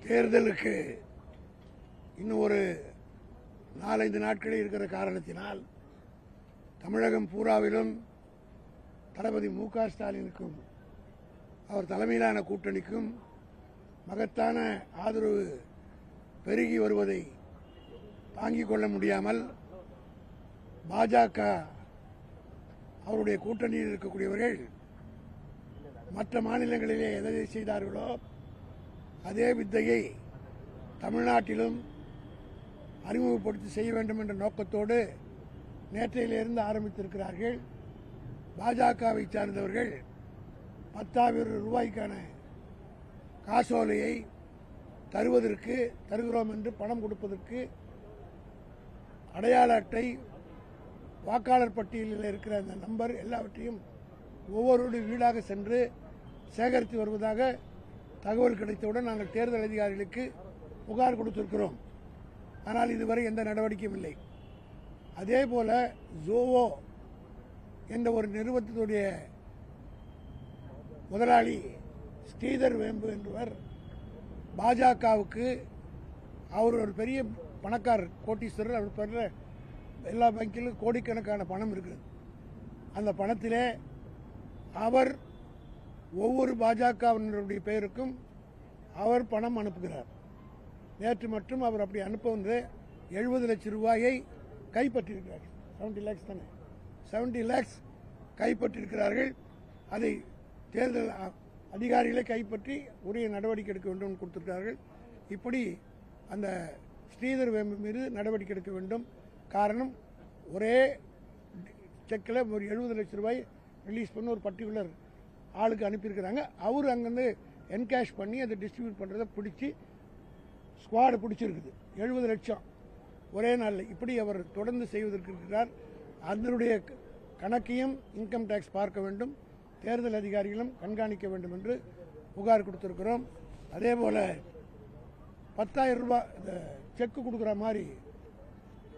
தேர்தலுக்கு இன்னும் ஒரு 4-5 நாட்களே இருக்கிற காரணத்தினால் தமிழகம் பூராவிலும் தளபதி மு.க. ஸ்டாலினுக்கும் அவர் தலைமையிலான கூட்டணிக்கும் மகத்தான ஆதரவு பெருகி வருவதை தாங்கிக் கொள்ள முடியாமல் பாஜக அவருடைய கூட்டணியில் இருக்கக்கூடியவர்கள் மற்ற மாநிலங்களிலே எதை செய்தார்களோ அதே வித்தையை தமிழ்நாட்டிலும் அறிமுகப்படுத்தி செய்ய வேண்டும் என்ற நோக்கத்தோடு நேற்றையிலிருந்து ஆரம்பித்திருக்கிறார்கள். பாஜகவை சார்ந்தவர்கள் 10,000 ரூபாய்க்கான காசோலையை தருகிறோம் என்று பணம் கொடுப்பதற்கு அடையாள அட்டை, வாக்காளர் பட்டியலில் இருக்கிற அந்த நம்பர் எல்லாவற்றையும் ஒவ்வொருடைய வீடாக சென்று சேகரித்து வருவதாக தகவல் கிடைத்தவுடன் நாங்கள் தேர்தல் அதிகாரிகளுக்கு புகார் கொடுத்திருக்கிறோம். ஆனால் இதுவரை எந்த நடவடிக்கையும் இல்லை. அதேபோல ஜோவோ என்ற ஒரு நிறுவனத்தினுடைய முதலாளி ஸ்ரீதர் வேம்பு என்பவர் பாஜகவுக்கு அவர் ஒரு பெரிய பணக்காரர், கோட்டீஸ்வரர். அவர் பெற எல்லா வங்கியிலும் கோடிக்கணக்கான பணம் இருக்கிறது. அந்த பணத்திலே அவர் ஒவ்வொரு பாஜகவினருடைய பெயருக்கும் அவர் பணம் அனுப்புகிறார். நேற்று மட்டும் அவர் அப்படி அனுப்ப வந்து 70 லட்சம் ரூபாயை கைப்பற்றியிருக்கிறார்கள். 70 lakhs தானே, 70 lakhs கைப்பற்றியிருக்கிறார்கள். அதை தேர்தல் அதிகாரிகளை கைப்பற்றி உரிய நடவடிக்கை எடுக்க வேண்டும் கொடுத்திருக்கிறார்கள். இப்படி அந்த ஸ்ரீதர் வேம்பு மீது நடவடிக்கை எடுக்க வேண்டும். காரணம், ஒரே செக்கில் ஒரு 70 லட்சம் ரூபாய் ரிலீஸ் பண்ணி ஒரு பர்டிகுலர் ஆளுக்கு அனுப்பியிருக்கிறாங்க. அவர் அங்கேருந்து என்கேஷ் பண்ணி அதை டிஸ்ட்ரிபியூட் பண்ணுறதை பிடிச்சி ஸ்குவாடு பிடிச்சிருக்குது. 70 லட்சம் ஒரே நாளில். இப்படி அவர் தொடர்ந்து செய்வதற்கு இருக்கிறார். அதனுடைய கணக்கையும் இன்கம் டேக்ஸ் பார்க்க வேண்டும், தேர்தல் அதிகாரிகளும் கண்காணிக்க வேண்டும் என்று புகார் கொடுத்திருக்கிறோம். அதே போல 10,000 ரூபாய் இந்த செக்கு கொடுக்குற மாதிரி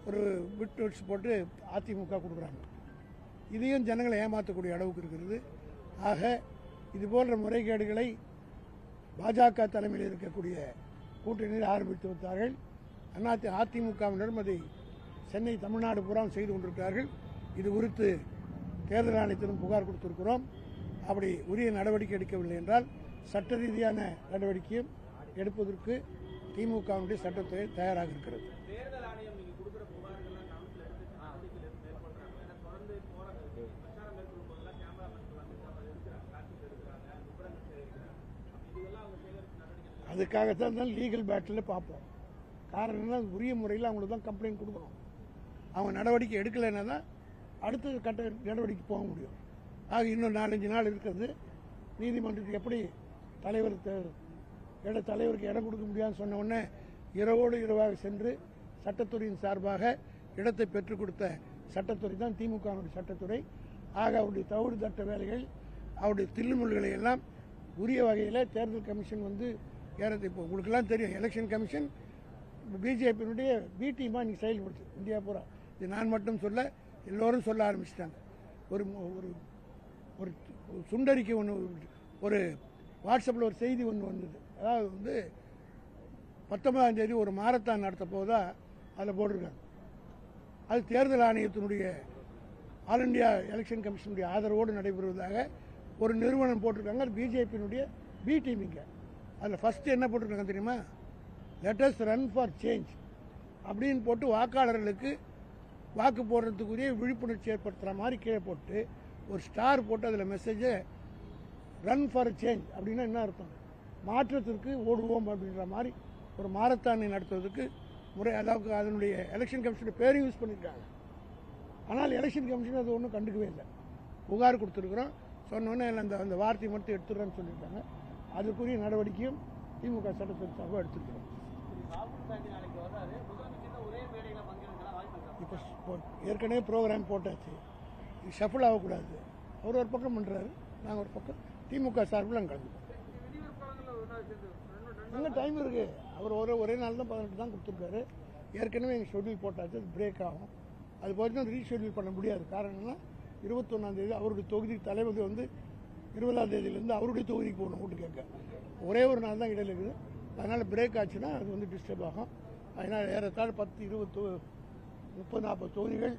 ஒரு பிட் நோட்ஸ் போட்டு அதிமுக கொடுக்குறாங்க. இதையும் ஜனங்களை ஏமாற்றக்கூடிய அளவுக்கு இருக்கிறது. ஆக இது போன்ற முறைகேடுகளை பாஜக தலைமையில் இருக்கக்கூடிய கூட்டணியில் ஆரம்பித்து வைத்தார்கள். அதிமுகவினரும் அதை சென்னை, தமிழ்நாடு பூரா செய்து கொண்டிருக்கிறார்கள். இது குறித்து தேர்தல் ஆணையத்திலும் புகார் கொடுத்திருக்கிறோம். அப்படி உரிய நடவடிக்கை எடுக்கவில்லை என்றால் சட்ட ரீதியான நடவடிக்கையும் எடுப்பதற்கு திமுகவுடைய சட்டத்துறை தயாராக இருக்கிறது. அதுக்காகத்தான் லீகல் பேட்டில் பார்ப்போம். காரணம், உரிய முறையில் அவங்களுக்கு தான் கம்ப்ளைண்ட் கொடுக்கணும். அவங்க நடவடிக்கை எடுக்கலைன்னா தான் அடுத்த கட்ட நடவடிக்கை போக முடியும். ஆக இன்னும் 4-5 நாள் இருக்கிறது. நீதிமன்றத்துக்கு எப்படி தலைவருக்கு இடம் கொடுக்க முடியாதுன்னு சொன்ன உடனே இரவோடு இரவாக சென்று சட்டத்துறையின் சார்பாக இடத்தை பெற்றுக் கொடுத்த சட்டத்துறை தான் திமுகவுடைய சட்டத்துறை. ஆக அவருடைய தவறு தட்ட வேலைகள், அவருடைய தில்லுமுல்களை எல்லாம் உரிய வகையில் தேர்தல் கமிஷன் வந்து இப்போ உங்களுக்கெல்லாம் தெரியும், எலெக்ஷன் கமிஷன் பிஜேபியினுடைய பி டீமாக இன்னைக்கு செயல்படுத்து இந்தியா பூரா. இது நான் மட்டும் சொல்ல, எல்லோரும் சொல்ல ஆரம்பிச்சிட்டாங்க. ஒரு ஒரு சுண்டறிக்கை ஒன்று, ஒரு வாட்ஸ்அப்பில் ஒரு செய்தி ஒன்று வந்தது. அதாவது வந்து 19ஆம் தேதி ஒரு மாரத்தான் நடத்த போதா அதில் போட்டிருக்காங்க. அது தேர்தல் ஆணையத்தினுடைய ஆல் இண்டியா எலெக்ஷன் கமிஷனுடைய ஆதரவோடு நடைபெறுவதாக ஒரு நிறுவனம் போட்டிருக்காங்க. அது பிஜேபியினுடைய பி டீமிங்க. அதில் ஃபஸ்ட்டு என்ன போட்டிருக்காங்க தெரியுமா? Let us run for change அப்படின்னு போட்டு வாக்காளர்களுக்கு வாக்கு போடுறதுக்குரிய விழிப்புணர்ச்சி ஏற்படுத்துகிற மாதிரி கீழே போட்டு ஒரு ஸ்டார் போட்டு அதில் மெசேஜை ரன் ஃபார் சேஞ்ச் அப்படின்னா என்ன அர்த்தம்? மாற்றத்திற்கு ஓடுவோம் அப்படின்ற மாதிரி ஒரு மாரத்தானை நடத்துவதற்கு முறை, அதாவது அதனுடைய எலெக்ஷன் கமிஷனுடைய பேரையும் யூஸ் பண்ணியிருக்காங்க. ஆனால் எலெக்ஷன் கமிஷன் அது ஒன்றும் கண்டுக்கவே இல்லை. புகார் கொடுத்துருக்குறோம், சொன்னோன்னே அந்த வார்த்தையை மட்டும் எடுத்துடுறேன்னு சொல்லியிருக்காங்க. அதுக்குரிய நடவடிக்கையும் திமுக சட்டத்திற்காக எடுத்துருக்கிறோம். இப்போ ஏற்கனவே ப்ரோக்ராம் போட்டாச்சு, ஷஃபிள் ஆகக்கூடாது. அவர் ஒரு பக்கம் பண்ணுறாரு, நாங்கள் ஒரு பக்கம் திமுக சார்பில் நாங்கள் கலந்துப்போம். இன்னும் டைம் இருக்குது. அவர் ஒரே நாள் தான் 18 தான் கொடுத்துருக்காரு. ஏற்கனவே எங்கள் ஷெட்யூல் போட்டாச்சு, அது பிரேக் ஆகும். அது போய்ட்டு ரீஷெட்யூல் பண்ண முடியாது. காரணம்னா 21ஆம் தேதி அவருடைய தொகுதி தலைவர் வந்து 20ஆம் தேதியிலேருந்து அவருடைய தொகுதிக்கு போகணும் ஓட்டு கேட்க. ஒரே ஒரு நாள் தான் இடையில இருக்குது. அதனால் பிரேக் ஆச்சுன்னா அது வந்து டிஸ்டர்ப் ஆகும். அதனால் ஏறத்தாழ 10, 20, 30, 40 தொகுதிகள்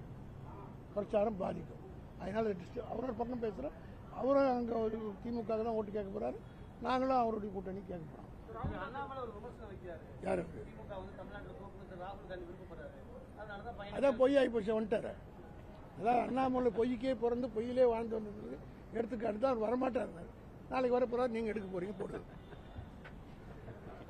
பிரச்சாரம் பாதிக்கும். அதனால் அவரோட பக்கம் பேசுகிறோம். அவரும் அங்கே ஒரு திமுக தான் ஓட்டு கேட்க போகிறாரு. நாங்களும் அவருடைய கூட்டணி கேட்க போகிறோம். யாரு அதான் பொய் ஆகி போச்சு வந்துட்டாரு. அதான் அண்ணாமலை பொய்க்கே பிறந்து பொய்யிலே வாழ்ந்து வந்தது எடுத்துக்காட்டு தான் அவர் வரமாட்டார். நாளைக்கு வர போகிறார். நீங்கள் எடுக்க போகிறீங்க போடுங்க.